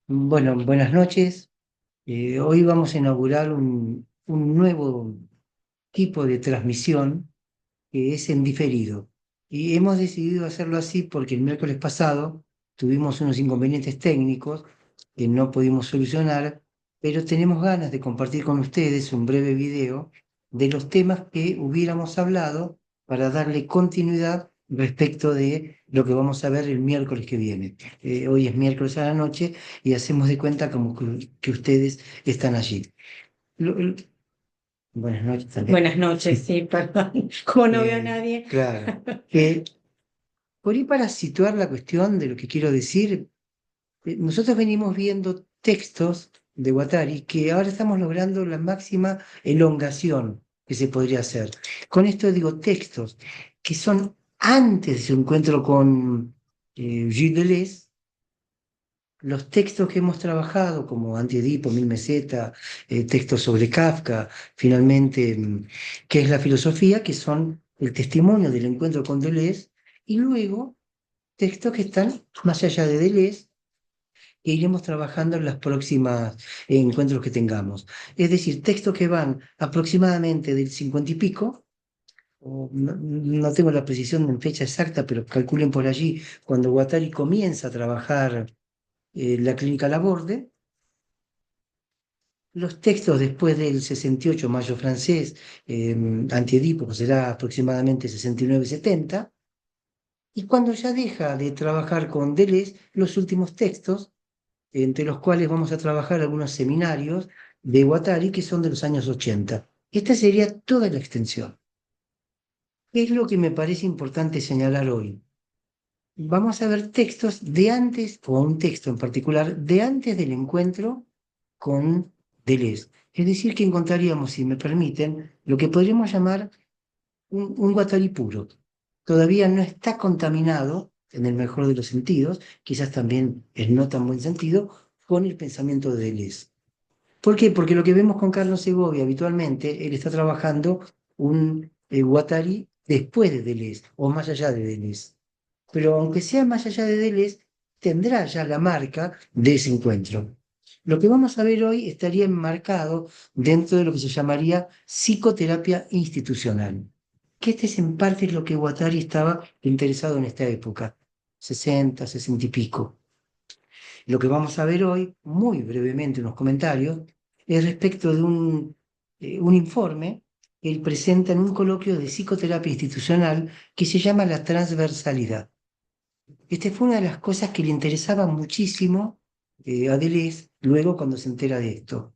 Bueno, buenas noches. Hoy vamos a inaugurar un nuevo tipo de transmisión que es en diferido. Y hemos decidido hacerlo así porque el miércoles pasado tuvimos unos inconvenientes técnicos que no pudimos solucionar, pero tenemos ganas de compartir con ustedes un breve video de los temas que hubiéramos hablado para darle continuidad respecto de lo que vamos a ver el miércoles que viene. Hoy es miércoles a la noche y hacemos de cuenta como que ustedes están allí. Lo- lo- Buenas noches también. Buenas noches, sí, perdón. Como no veo a nadie. Claro. Por ahí para situar la cuestión de lo que quiero decir, nosotros venimos viendo textos de Guattari que ahora estamos logrando la máxima elongación que se podría hacer. Con esto digo textos que son antes de su encuentro con Gilles Deleuze, los textos que hemos trabajado, como Antiedipo, Mil Meseta, textos sobre Kafka, finalmente, ¿qué es la filosofía? Que son el testimonio del encuentro con Deleuze, y luego textos que están más allá de Deleuze, que iremos trabajando en las próximas encuentros que tengamos. Es decir, textos que van aproximadamente del 50 y pico, o no tengo la precisión en fecha exacta, pero calculen por allí, cuando Guattari comienza a trabajar la clínica Laborde. Los textos después del 68 Mayo francés, Antiedipo, será aproximadamente 69-70, y cuando ya deja de trabajar con Deleuze, los últimos textos, entre los cuales vamos a trabajar algunos seminarios de Guattari que son de los años 80. Esta sería toda la extensión. ¿Qué es lo que me parece importante señalar hoy? Vamos a ver textos de antes, o un texto en particular, de antes del encuentro con Deleuze. Es decir, que encontraríamos, si me permiten, lo que podríamos llamar un Guattari puro. Todavía no está contaminado, en el mejor de los sentidos, quizás también en no tan buen sentido, con el pensamiento de Deleuze. ¿Por qué? Porque lo que vemos con Carlos Segovia habitualmente, él está trabajando un Guattari después de Deleuze, o más allá de Deleuze. Pero aunque sea más allá de Deleuze, tendrá ya la marca de ese encuentro. Lo que vamos a ver hoy estaría enmarcado dentro de lo que se llamaría psicoterapia institucional, que este es en parte lo que Guattari estaba interesado en esta época, 60, 60 y pico. Lo que vamos a ver hoy, muy brevemente, unos comentarios, es respecto de un informe que él presenta en un coloquio de psicoterapia institucional que se llama la transversalidad. Esta fue una de las cosas que le interesaba muchísimo a Deleuze luego cuando se entera de esto.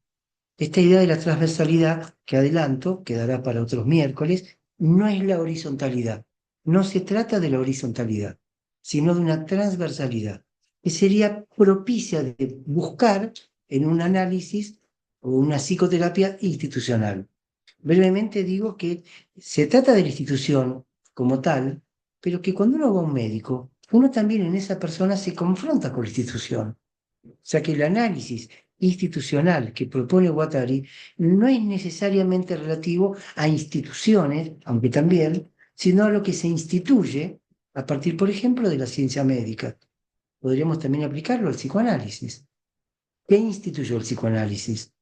Esta idea de la transversalidad, que adelanto, quedará para otros miércoles, no es la horizontalidad. No se trata de la horizontalidad, sino de una transversalidad, que sería propicia de buscar en un análisis o una psicoterapia institucional. Brevemente digo que se trata de la institución como tal, pero que cuando uno va a un médico, uno también en esa persona se confronta con la institución. O sea que el análisis institucional que propone Guattari no es necesariamente relativo a instituciones, aunque también, sino a lo que se instituye a partir, por ejemplo, de la ciencia médica. Podríamos también aplicarlo al psicoanálisis. ¿Qué instituyó el psicoanálisis?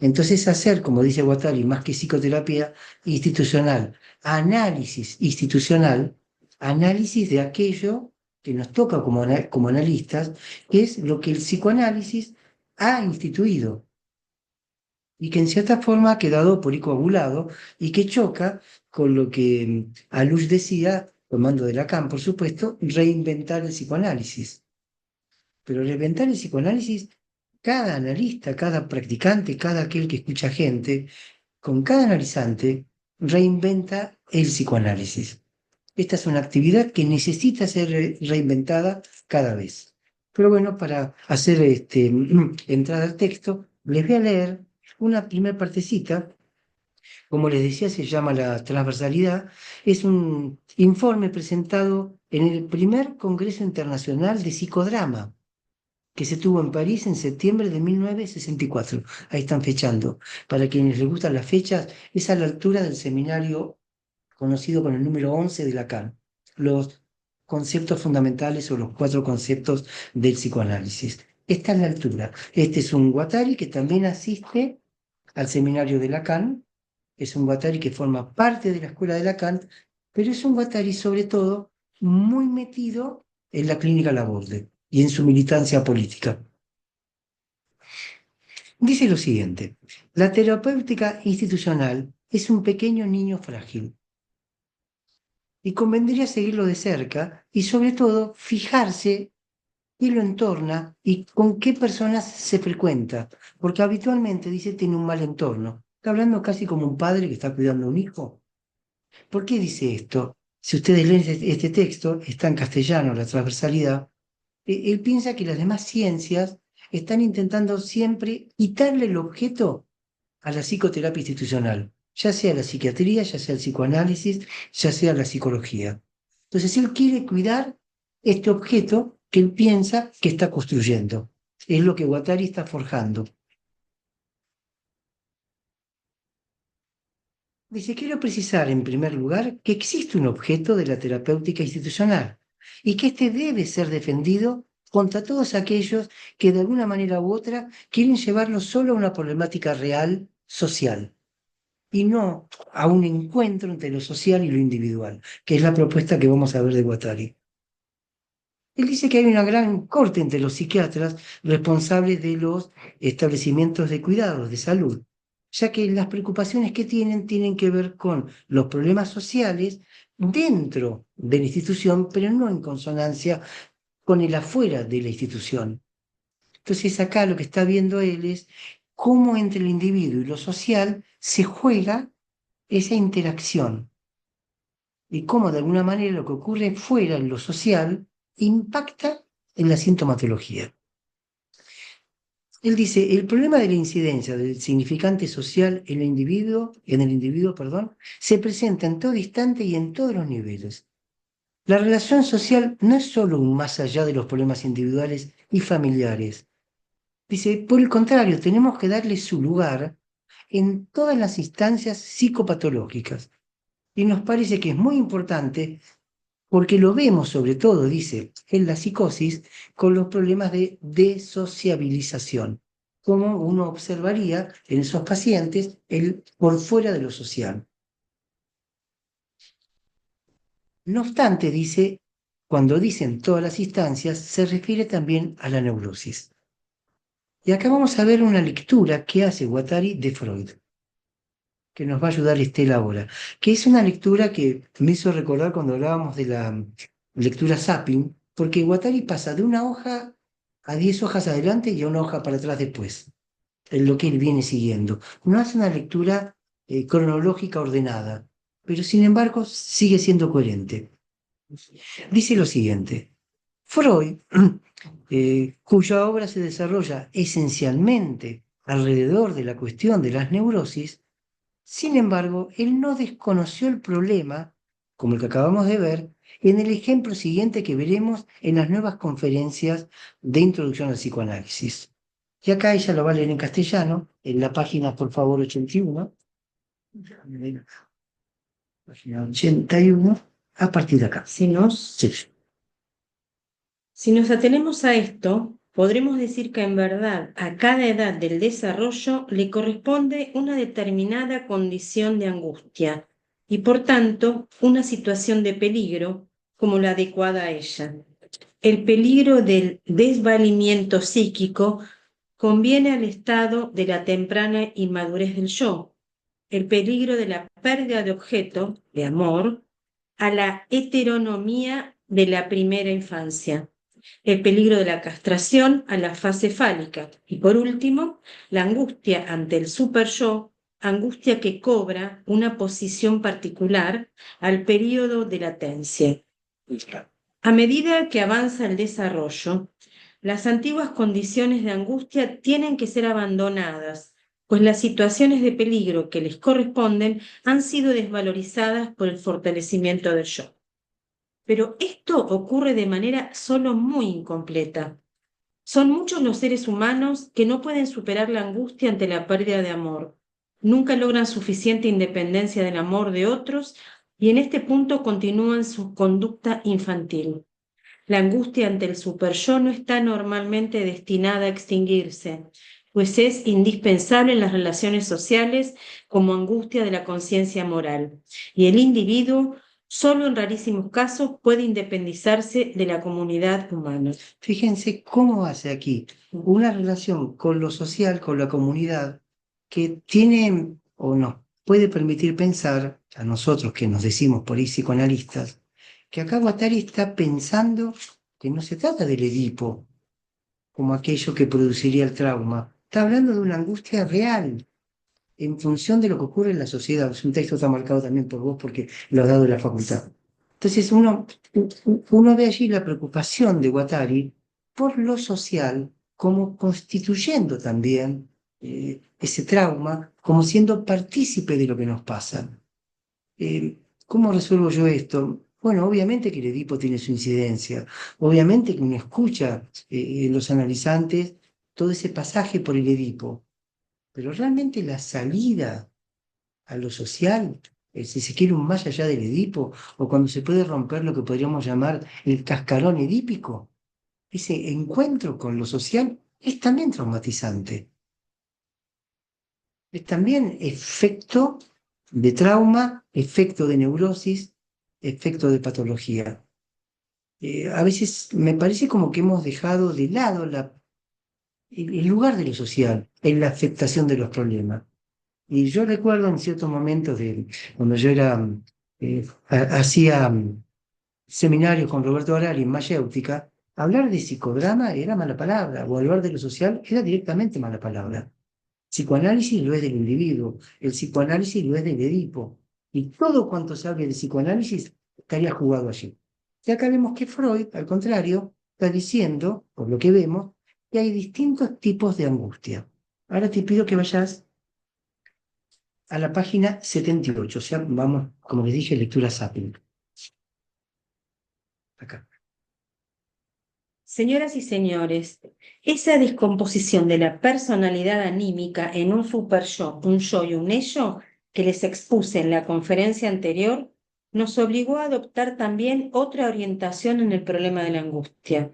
Entonces hacer, como dice Guattari, más que psicoterapia institucional, análisis institucional, análisis de aquello que nos toca como analistas, que es lo que el psicoanálisis ha instituido y que en cierta forma ha quedado por ahí coagulado y que choca con lo que Alush decía, tomando de Lacan, por supuesto, reinventar el psicoanálisis. Pero reinventar el psicoanálisis, cada analista, cada practicante, cada aquel que escucha gente, con cada analizante reinventa el psicoanálisis. Esta es una actividad que necesita ser reinventada cada vez. Pero bueno, para hacer entrada al texto, les voy a leer una primera partecita. Como les decía, se llama la transversalidad. Es un informe presentado en el primer Congreso Internacional de Psicodrama que se tuvo en París en septiembre de 1964. Ahí están fechando. Para quienes les gustan las fechas, es a la altura del seminario conocido con el número 11 de Lacan, los conceptos fundamentales o los cuatro conceptos del psicoanálisis. está en la altura. Este es un Guattari que también asiste al seminario de Lacan, es un Guattari que forma parte de la escuela de Lacan, pero es un Guattari sobre todo muy metido en la clínica Laborde y en su militancia política. Dice lo siguiente: la terapéutica institucional es un pequeño niño frágil y convendría seguirlo de cerca y sobre todo fijarse qué lo entorna y con qué personas se frecuenta, porque habitualmente dice tiene un mal entorno. Está hablando casi como un padre que está cuidando a un hijo. ¿Por qué dice esto? Si ustedes leen este texto, está en castellano, la transversalidad, él piensa que las demás ciencias están intentando siempre quitarle el objeto a la psicoterapia institucional, ya sea la psiquiatría, ya sea el psicoanálisis, ya sea la psicología. Entonces él quiere cuidar este objeto que él piensa que está construyendo. Es lo que Guattari está forjando. Dice, quiero precisar en primer lugar que existe un objeto de la terapéutica institucional y que éste debe ser defendido contra todos aquellos que de alguna manera u otra quieren llevarlo solo a una problemática real, social, y no a un encuentro entre lo social y lo individual, que es la propuesta que vamos a ver de Guattari. Él dice que hay una gran corte entre los psiquiatras responsables de los establecimientos de cuidados, de salud, ya que las preocupaciones que tienen que ver con los problemas sociales dentro de la institución, pero no en consonancia con el afuera de la institución. Entonces acá lo que está viendo él es cómo entre el individuo y lo social se juega esa interacción y cómo de alguna manera lo que ocurre fuera en lo social impacta en la sintomatología. Él dice, el problema de la incidencia del significante social en el individuo, perdón, se presenta en todo instante y en todos los niveles. La relación social no es solo un más allá de los problemas individuales y familiares. Dice, por el contrario, tenemos que darle su lugar en todas las instancias psicopatológicas. Y nos parece que es muy importante porque lo vemos sobre todo, dice, en la psicosis, con los problemas de desociabilización, como uno observaría en esos pacientes el por fuera de lo social. No obstante, dice, cuando dicen todas las instancias, se refiere también a la neurosis. Y acá vamos a ver una lectura que hace Guattari de Freud, que nos va a ayudar Estela ahora, que es una lectura que me hizo recordar cuando hablábamos de la lectura zapping, porque Guattari pasa de una hoja a 10 hojas adelante y a una hoja para atrás después, en lo que él viene siguiendo. No hace una lectura cronológica ordenada, pero sin embargo sigue siendo coherente. Dice lo siguiente: Freud, cuya obra se desarrolla esencialmente alrededor de la cuestión de las neurosis, sin embargo, él no desconoció el problema, como el que acabamos de ver, en el ejemplo siguiente que veremos en las nuevas conferencias de introducción al psicoanálisis. Y acá ella lo va a leer en castellano, en la página, por favor, 81. Página 81, a partir de acá. Si nos atenemos a esto, podremos decir que en verdad a cada edad del desarrollo le corresponde una determinada condición de angustia y por tanto una situación de peligro como la adecuada a ella. El peligro del desvalimiento psíquico conviene al estado de la temprana inmadurez del yo, el peligro de la pérdida de objeto, de amor, a la heteronomía de la primera infancia, el peligro de la castración a la fase fálica y, por último, la angustia ante el superyo, angustia que cobra una posición particular al período de latencia. A medida que avanza el desarrollo, las antiguas condiciones de angustia tienen que ser abandonadas, pues las situaciones de peligro que les corresponden han sido desvalorizadas por el fortalecimiento del yo. Pero esto ocurre de manera solo muy incompleta. Son muchos los seres humanos que no pueden superar la angustia ante la pérdida de amor. Nunca logran suficiente independencia del amor de otros y en este punto continúan su conducta infantil. La angustia ante el superyo no está normalmente destinada a extinguirse, pues es indispensable en las relaciones sociales como angustia de la conciencia moral, y el individuo solo en rarísimos casos puede independizarse de la comunidad humana. Fíjense cómo hace aquí una relación con lo social, con la comunidad, que tiene o nos puede permitir pensar, a nosotros que nos decimos por ahí psicoanalistas, que acá Guattari está pensando que no se trata del Edipo como aquello que produciría el trauma, está hablando de una angustia real en función de lo que ocurre en la sociedad. Es un texto que está marcado también por vos porque lo has dado de la facultad. Entonces uno ve allí la preocupación de Guattari por lo social como constituyendo también ese trauma, como siendo partícipe de lo que nos pasa. ¿Cómo resuelvo yo esto? Bueno, obviamente que el Edipo tiene su incidencia, obviamente que uno escucha en los analizantes todo ese pasaje por el Edipo, pero realmente la salida a lo social, si se quiere un más allá del Edipo, o cuando se puede romper lo que podríamos llamar el cascarón edípico, ese encuentro con lo social es también traumatizante, es también efecto de trauma, efecto de neurosis, efecto de patología. A veces me parece como que hemos dejado de lado el lugar de lo social en la aceptación de los problemas. Y yo recuerdo en ciertos momentos cuando yo hacía seminarios con Roberto Arari en mayéutica, hablar de psicodrama era mala palabra, o hablar de lo social era directamente mala palabra. Psicoanálisis lo es del individuo, el psicoanálisis lo es del Edipo, y todo cuanto se hable de psicoanálisis estaría jugado allí. Y acá vemos que Freud, al contrario, está diciendo, por lo que vemos, que hay distintos tipos de angustia. Ahora te pido que vayas a la página 78, o sea, vamos, como les dije, lectura Sapien. Acá. Señoras y señores, esa descomposición de la personalidad anímica en un superyo, un yo y un ello que les expuse en la conferencia anterior nos obligó a adoptar también otra orientación en el problema de la angustia,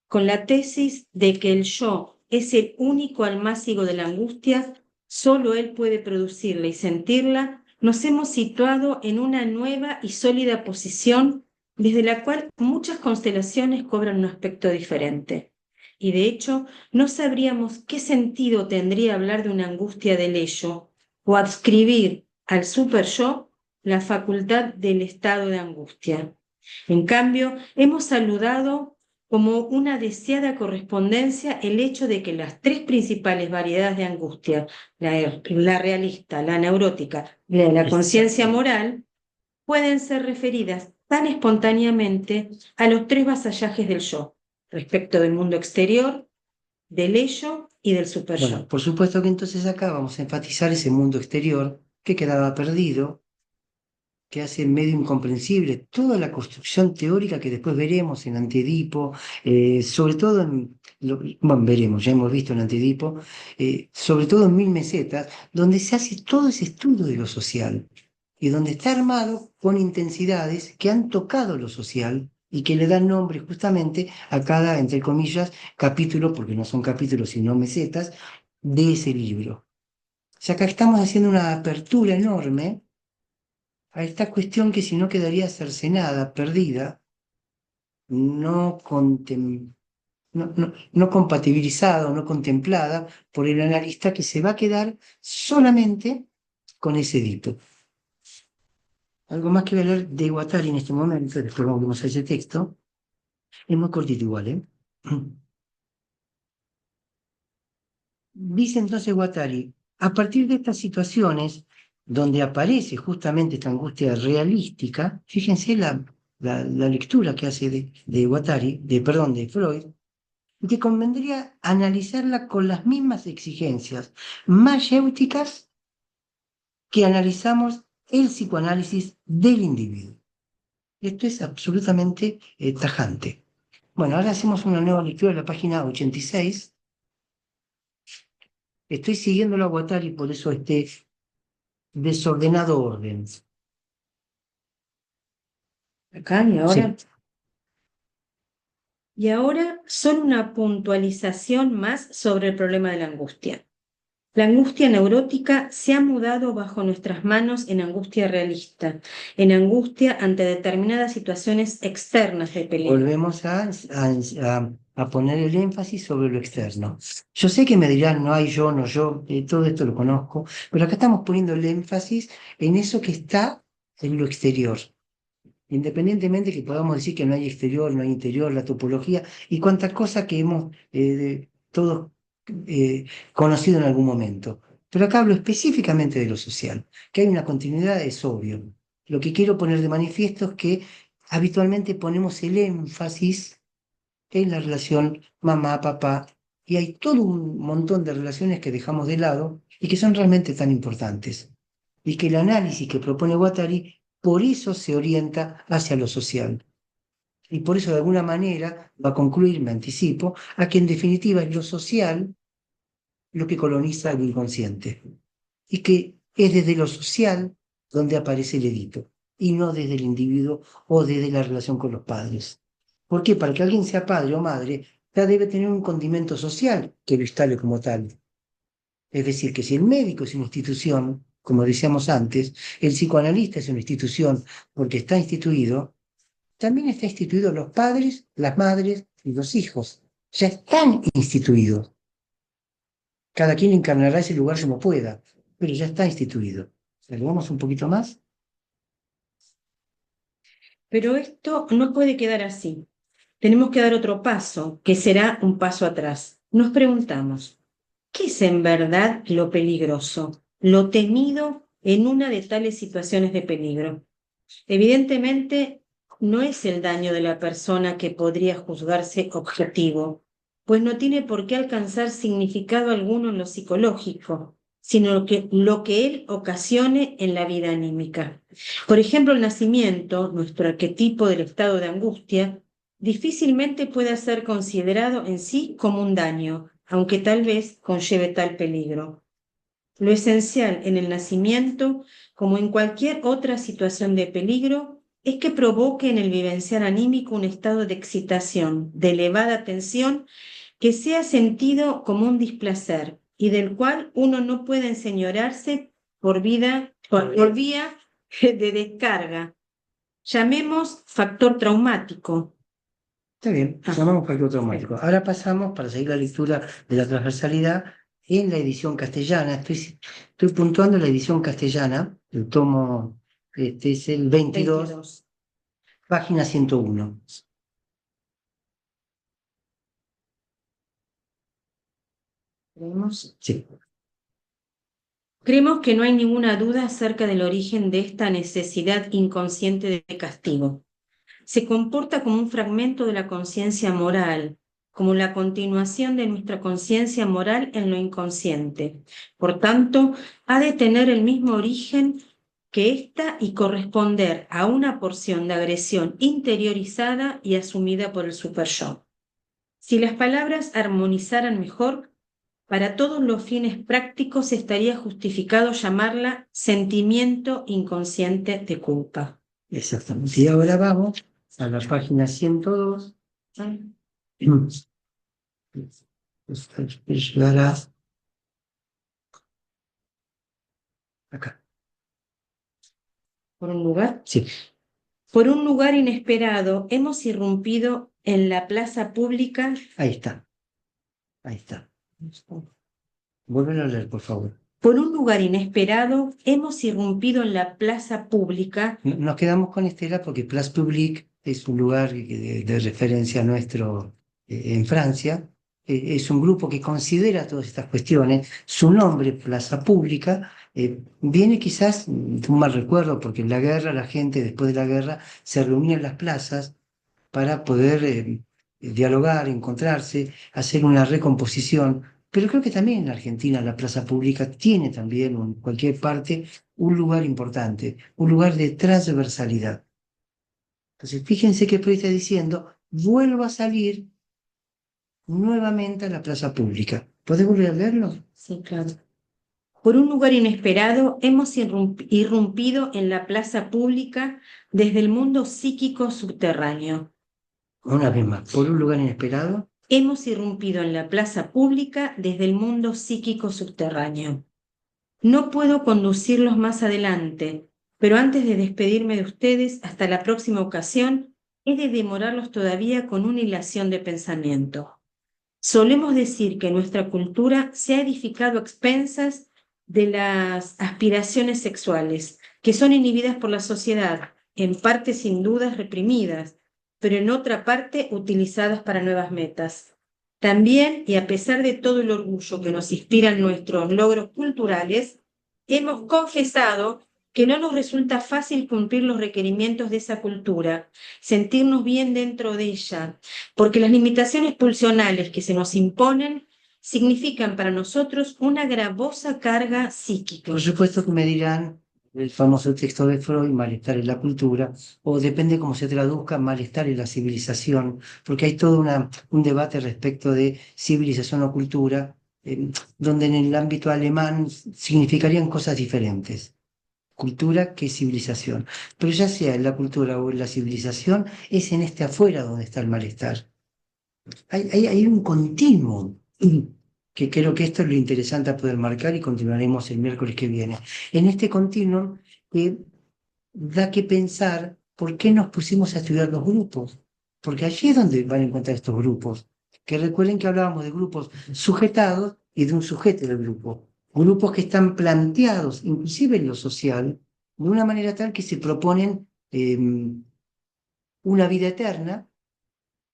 con la tesis de que el yo es el único almácigo de la angustia, solo él puede producirla y sentirla. Nos hemos situado en una nueva y sólida posición desde la cual muchas constelaciones cobran un aspecto diferente. Y de hecho, no sabríamos qué sentido tendría hablar de una angustia del ello o adscribir al superyo la facultad del estado de angustia. En cambio, hemos saludado como una deseada correspondencia el hecho de que las tres principales variedades de angustia, la realista, la neurótica y la conciencia Exacto. moral, pueden ser referidas tan espontáneamente a los tres vasallajes del yo, respecto del mundo exterior, del ello y del Bueno, superyo. por supuesto que entonces acá vamos a enfatizar ese mundo exterior que quedaba perdido, que hace medio incomprensible toda la construcción teórica que después veremos en Antedipo, sobre todo bueno, veremos, ya hemos visto en Antedipo, sobre todo en Mil Mesetas, donde se hace todo ese estudio de lo social y donde está armado con intensidades que han tocado lo social y que le dan nombre justamente a cada, entre comillas, capítulo, porque no son capítulos sino mesetas, de ese libro. O sea, acá estamos haciendo una apertura enorme a esta cuestión que si no quedaría cercenada, perdida, no, no compatibilizada o no contemplada por el analista que se va a quedar solamente con ese dito. Algo más que voy a leer de Guattari en este momento, después vamos a ese texto, es muy cortito igual, ¿eh? Dice entonces Guattari, a partir de estas situaciones donde aparece justamente esta angustia realística, fíjense la lectura que hace de Guattari, perdón, de Freud, que convendría analizarla con las mismas exigencias mayéuticas que analizamos el psicoanálisis del individuo. Esto es absolutamente tajante. Bueno, ahora hacemos una nueva lectura de la página 86. Estoy siguiendo a Guattari, por eso este desordenado orden. Acá y Sí. ahora. Y ahora solo una puntualización más sobre el problema de la angustia. La angustia neurótica se ha mudado bajo nuestras manos en angustia realista, en angustia ante determinadas situaciones externas de peligro. Volvemos a poner el énfasis sobre lo externo. Yo sé que me dirán, no hay yo, no yo, todo esto lo conozco, pero acá estamos poniendo el énfasis en eso que está en lo exterior. Independientemente que podamos decir que no hay exterior, no hay interior, la topología y cuantas cosas que hemos todos conocido en algún momento. Pero acá hablo específicamente de lo social, que hay una continuidad, es obvio. Lo que quiero poner de manifiesto es que habitualmente ponemos el énfasis en la relación mamá-papá y hay todo un montón de relaciones que dejamos de lado y que son realmente tan importantes. Y que el análisis que propone Guattari por eso se orienta hacia lo social. Y por eso de alguna manera va a concluir, me anticipo, a que en definitiva es lo social lo que coloniza el inconsciente. Y que es desde lo social donde aparece el edito, y no desde el individuo o desde la relación con los padres. ¿Por qué? Para que alguien sea padre o madre, ya debe tener un condimento social que lo instale como tal. Es decir, que si el médico es una institución, como decíamos antes, el psicoanalista es una institución porque está instituido, también está instituido los padres, las madres y los hijos. Ya están instituidos. Cada quien encarnará ese lugar como pueda, pero ya está instituido. ¿Salvamos un poquito más? Pero esto no puede quedar así. Tenemos que dar otro paso, que será un paso atrás. Nos preguntamos, ¿qué es en verdad lo peligroso, lo temido en una de tales situaciones de peligro? Evidentemente, no es el daño de la persona que podría juzgarse objetivo, pues no tiene por qué alcanzar significado alguno en lo psicológico, sino lo que él ocasione en la vida anímica. Por ejemplo, el nacimiento, nuestro arquetipo del estado de angustia, difícilmente puede ser considerado en sí como un daño, aunque tal vez conlleve tal peligro. Lo esencial en el nacimiento, como en cualquier otra situación de peligro, es que provoque en el vivenciar anímico un estado de excitación, de elevada tensión, que sea sentido como un displacer y del cual uno no puede enseñorearse por vía de descarga. Llamemos factor traumático. Está bien, llamamos factor traumático. Ahora pasamos, para seguir la lectura de la transversalidad, en la edición castellana. Estoy puntuando la edición castellana, el tomo, este es el 22, página 101. ¿Creemos? Sí. Creemos que no hay ninguna duda acerca del origen de esta necesidad inconsciente de castigo. Se comporta como un fragmento de la conciencia moral, como la continuación de nuestra conciencia moral en lo inconsciente. Por tanto, ha de tener el mismo origen que ésta y corresponder a una porción de agresión interiorizada y asumida por el superyo. Si las palabras armonizaran mejor, para todos los fines prácticos estaría justificado llamarla sentimiento inconsciente de culpa. Exactamente. Y ahora vamos a la página 102. Llegará acá. ¿Por un lugar? Sí. Por un lugar inesperado hemos irrumpido en la plaza pública. Ahí está. Ahí está. Vuelven a leer, por favor. Por un lugar inesperado hemos irrumpido en la plaza pública. Nos quedamos con Estela porque Place Publique es un lugar de referencia nuestro en Francia. Es un grupo que considera todas estas cuestiones. Su nombre, Plaza Pública, viene quizás de un mal recuerdo porque en la guerra la gente, después de la guerra, se reunía en las plazas para poder dialogar, encontrarse, hacer una recomposición. Pero creo que también en Argentina la plaza pública tiene también, o en cualquier parte, un lugar importante, un lugar de transversalidad. Entonces, fíjense que Freud está diciendo, vuelvo a salir nuevamente a la plaza pública. ¿Podés volver a leerlo? Sí, claro. Por un lugar inesperado hemos irrumpido en la plaza pública desde el mundo psíquico subterráneo. Una vez más, por un lugar inesperado. Hemos irrumpido en la plaza pública desde el mundo psíquico subterráneo. No puedo conducirlos más adelante, pero antes de despedirme de ustedes, hasta la próxima ocasión, he de demorarlos todavía con una hilación de pensamiento. Solemos decir que nuestra cultura se ha edificado a expensas de las aspiraciones sexuales, que son inhibidas por la sociedad, en parte sin dudas reprimidas, pero en otra parte utilizadas para nuevas metas. También, y a pesar de todo el orgullo que nos inspiran nuestros logros culturales, hemos confesado que no nos resulta fácil cumplir los requerimientos de esa cultura, sentirnos bien dentro de ella, porque las limitaciones pulsionales que se nos imponen significan para nosotros una gravosa carga psíquica. Por supuesto que me dirán el famoso texto de Freud, malestar en la cultura, o depende cómo se traduzca, malestar en la civilización, porque hay todo un debate respecto de civilización o cultura, donde en el ámbito alemán significarían cosas diferentes. Cultura que civilización. Pero ya sea en la cultura o en la civilización, es en este afuera donde está el malestar. Hay un continuo que creo que esto es lo interesante a poder marcar y continuaremos el miércoles que viene. En este continuum que da que pensar por qué nos pusimos a estudiar los grupos, porque allí es donde van a encontrar estos grupos, que recuerden que hablábamos de grupos sujetados y de un sujeto del grupo, grupos que están planteados, inclusive en lo social, de una manera tal que se proponen una vida eterna,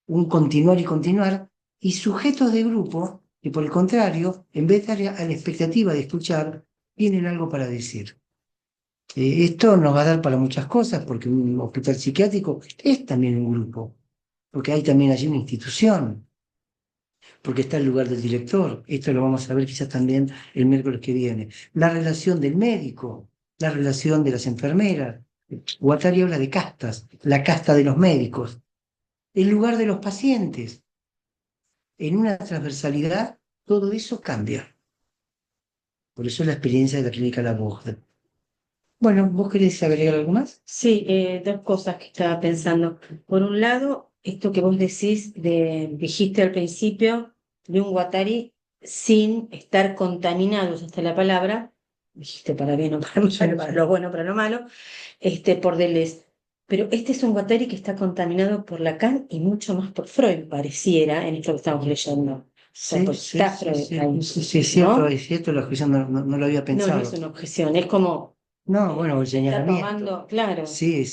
un continuar y continuar, y sujetos de grupo que por el contrario, en vez de estar a la expectativa de escuchar, tienen algo para decir. Esto nos va a dar para muchas cosas, porque un hospital psiquiátrico es también un grupo, porque hay también allí una institución, porque está el lugar del director. Esto lo vamos a ver quizás también el miércoles que viene. La relación del médico, la relación de las enfermeras. Guattari habla de castas, la casta de los médicos, el lugar de los pacientes. En una transversalidad, todo eso cambia. Por eso la experiencia de la clínica La Voz. Bueno, ¿vos querés agregar algo más? Sí, dos cosas que estaba pensando. Por un lado, esto que vos decís, dijiste al principio, de un Guattari sin estar contaminados, hasta la palabra, dijiste para bien o para mal, para lo bueno, para lo malo, por Deleuze. Pero este es un Guattari que está contaminado por Lacan y mucho más por Freud, pareciera, en esto que estamos leyendo. O sea, Sí, pues sí, está sí, Freud sí, ahí, sí, sí, ¿no? es cierto, la objeción no lo había No, no pensado. es una objeción, es como No, bueno, el está señalamiento. tomando, claro, Sí,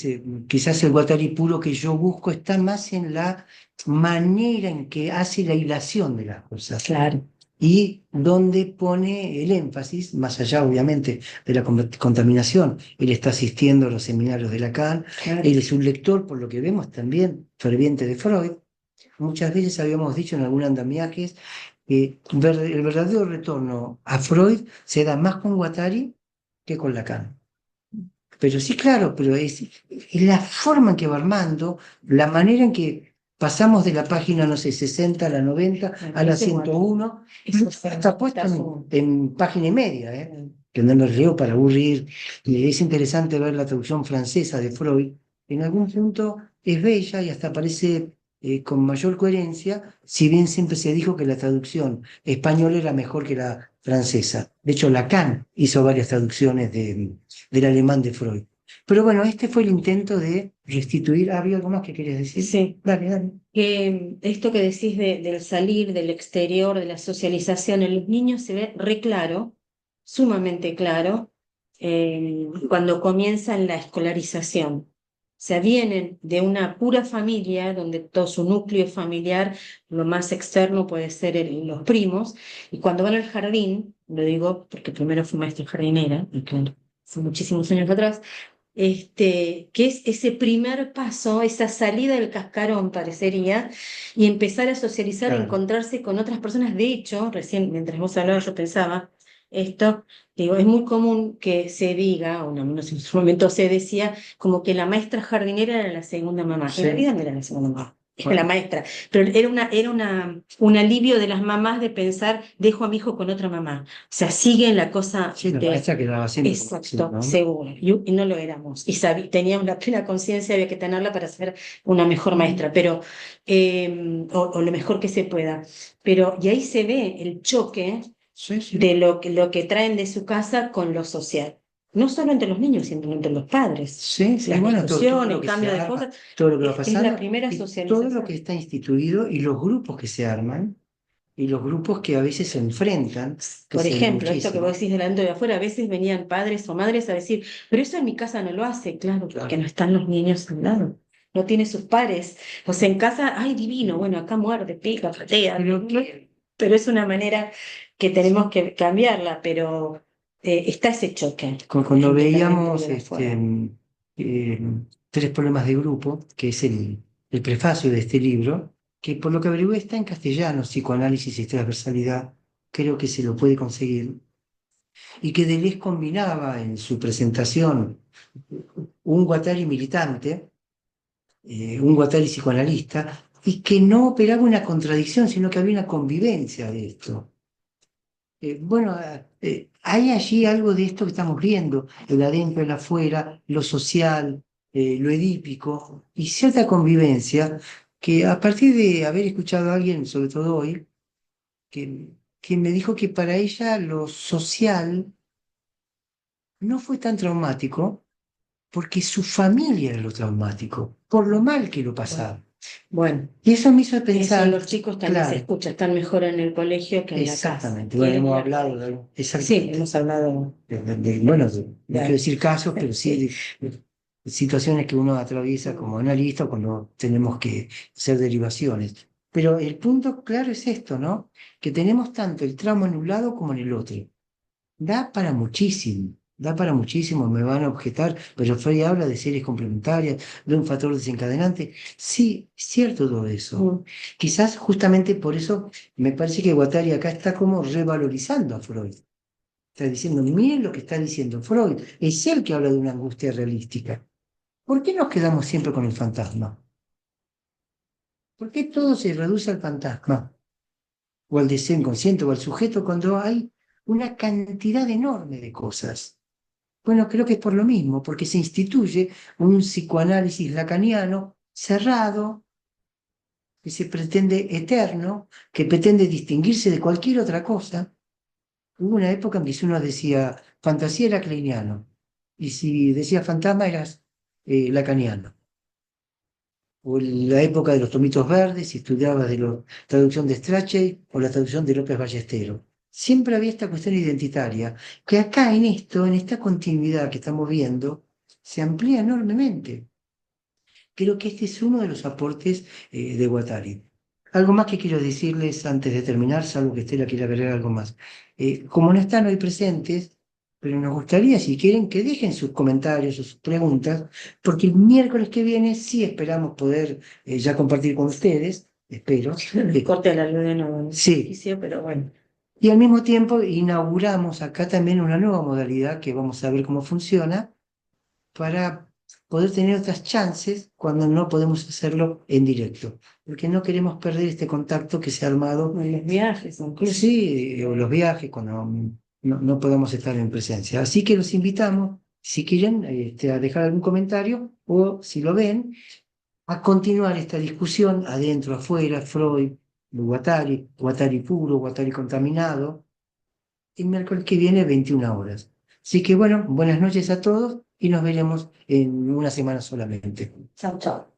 quizás el Guattari puro que yo busco está más en la manera en que hace la hilación de las cosas claro. y donde pone el énfasis, más allá obviamente de la contaminación. Él está asistiendo a los seminarios de Lacan, Claro. él es un lector, por lo que vemos también, ferviente de Freud. Muchas veces habíamos dicho en algún andamiajes que el verdadero retorno a Freud se da más con Guattari que con Lacan. Pero sí, claro, pero es la forma en que va armando, la manera en que pasamos de la página, no sé, 60 a la 90 a la 101, está puesto en página y media, que no lo leo para aburrir. Es interesante ver la traducción francesa de Freud. En algún punto es bella y hasta parece con mayor coherencia, si bien siempre se dijo que la traducción española era mejor que la francesa. De hecho, Lacan hizo varias traducciones del alemán de Freud. Pero bueno, este fue el intento de restituir. ¿Había algo más que querías decir? Sí, Dale, dale. que esto que decís del salir, del exterior, de la socialización en los niños se ve re claro, sumamente claro, cuando comienzan la escolarización. O sea, vienen de una pura familia, donde todo su núcleo familiar, lo más externo puede ser los primos, y cuando van al jardín, lo digo porque primero fui maestra jardinera, y claro, hace muchísimos años atrás, que es ese primer paso, esa salida del cascarón, parecería, y empezar a socializar, a Claro. encontrarse con otras personas. De hecho, recién mientras vos hablabas, yo pensaba esto, digo, es muy común que se diga, o no menos en su momento se decía, como que la maestra jardinera era la segunda mamá. Sí. En realidad no era la segunda mamá. la maestra, pero un alivio de las mamás de pensar, dejo a mi hijo con otra mamá. O sea, siguen la cosa Sí, la de... maestra quedaba siempre como Exacto, ¿no? seguro. Y no lo éramos. Y teníamos la plena conciencia, había que tenerla para ser una mejor maestra, pero, o lo mejor que se pueda. Pero, y ahí se ve el choque Sí, sí. de lo que traen de su casa con lo social. No solo entre los niños, sino entre los padres. Sí, sí, Las bueno, todo discusiones, lo el que se cambio de arma, cosas, todo lo que va es la pasando primera y todo lo que socialización. está instituido y los grupos que se arman y los grupos que a veces se enfrentan, que Por se ven ejemplo, esto que vos muchísimo. decís delante de afuera, a veces venían padres o madres a decir, pero eso en mi casa no lo hace, claro, porque Claro. no están los niños al lado, no tiene sus pares. O sea, en casa, ay, divino, bueno, acá muerde, pica, patea, pero es una manera que tenemos que cambiarla, pero está ese choque Cuando entre lo dentro y veíamos lo de afuera. eh, Tres problemas de grupo, que es el prefacio de este libro, que por lo que averigué está en castellano, psicoanálisis y transversalidad, creo que se lo puede conseguir, y que Deleuze combinaba en su presentación un Guattari militante, un Guattari psicoanalista, y que no operaba una contradicción, sino que había una convivencia de esto. Bueno, hay allí algo de esto que estamos viendo, el adentro, el afuera, lo social, lo edípico, y cierta convivencia que a partir de haber escuchado a alguien, sobre todo hoy, que me dijo que para ella lo social no fue tan traumático porque su familia era lo traumático, por lo mal que lo Bueno, pasaba. bueno, Y eso me hizo eso en pensar, los chicos también se claro, escucha, están mejor en el colegio que en la casa. exactamente, bueno, Quieren hemos ir al hablado de colegio. algo, Sí, hemos hablado. bueno, no quiero Claro. decir casos, pero sí Sí. de situaciones que uno atraviesa como analista cuando tenemos que hacer derivaciones. Pero el punto claro es esto, ¿no? Que tenemos tanto el tramo en un lado como en el otro. Da para muchísimo, me van a objetar, pero Freud habla de series complementarias, de un factor desencadenante. Sí, es cierto todo eso. Quizás justamente por eso me parece que Guattari acá está como revalorizando a Freud. Está diciendo, miren lo que está diciendo Freud. Es él que habla de una angustia realística. ¿Por qué nos quedamos siempre con el fantasma? ¿Por qué todo se reduce al fantasma? O al deseo inconsciente o al sujeto cuando hay una cantidad enorme de cosas. Bueno, creo que es por lo mismo, porque se instituye un psicoanálisis lacaniano cerrado, que se pretende eterno, que pretende distinguirse de cualquier otra cosa. Hubo una época en que si uno decía fantasía era kleiniano, y si decía fantasma eras lacaniano. O en la época de los tomitos verdes, si estudiabas de la traducción de Strachey o la traducción de López Ballesteros. Siempre había esta cuestión identitaria, que acá en esto, en esta continuidad que estamos viendo, se amplía enormemente. Creo que este es uno de los aportes de Guattari. Algo más que quiero decirles antes de terminar, salvo que Estela quiera agregar algo más. Como no están hoy presentes, pero nos gustaría, si quieren, que dejen sus comentarios o sus preguntas, porque el miércoles que viene sí esperamos poder ya compartir con ustedes, espero. Corte a la luz de nuevo, Sí, pero bueno. y al mismo tiempo inauguramos acá también una nueva modalidad que vamos a ver cómo funciona para poder tener otras chances cuando no podemos hacerlo en directo, porque no queremos perder este contacto que se ha armado. En los viajes, incluso. Sí, o los viajes cuando no podamos estar en presencia. Así que los invitamos, si quieren, a dejar algún comentario o si lo ven, a continuar esta discusión adentro, afuera, Freud, Guattari, Guattari puro, Guattari contaminado, el miércoles que viene, 21 horas. Así que bueno, buenas noches a todos y nos veremos en una semana solamente. Chao, chao.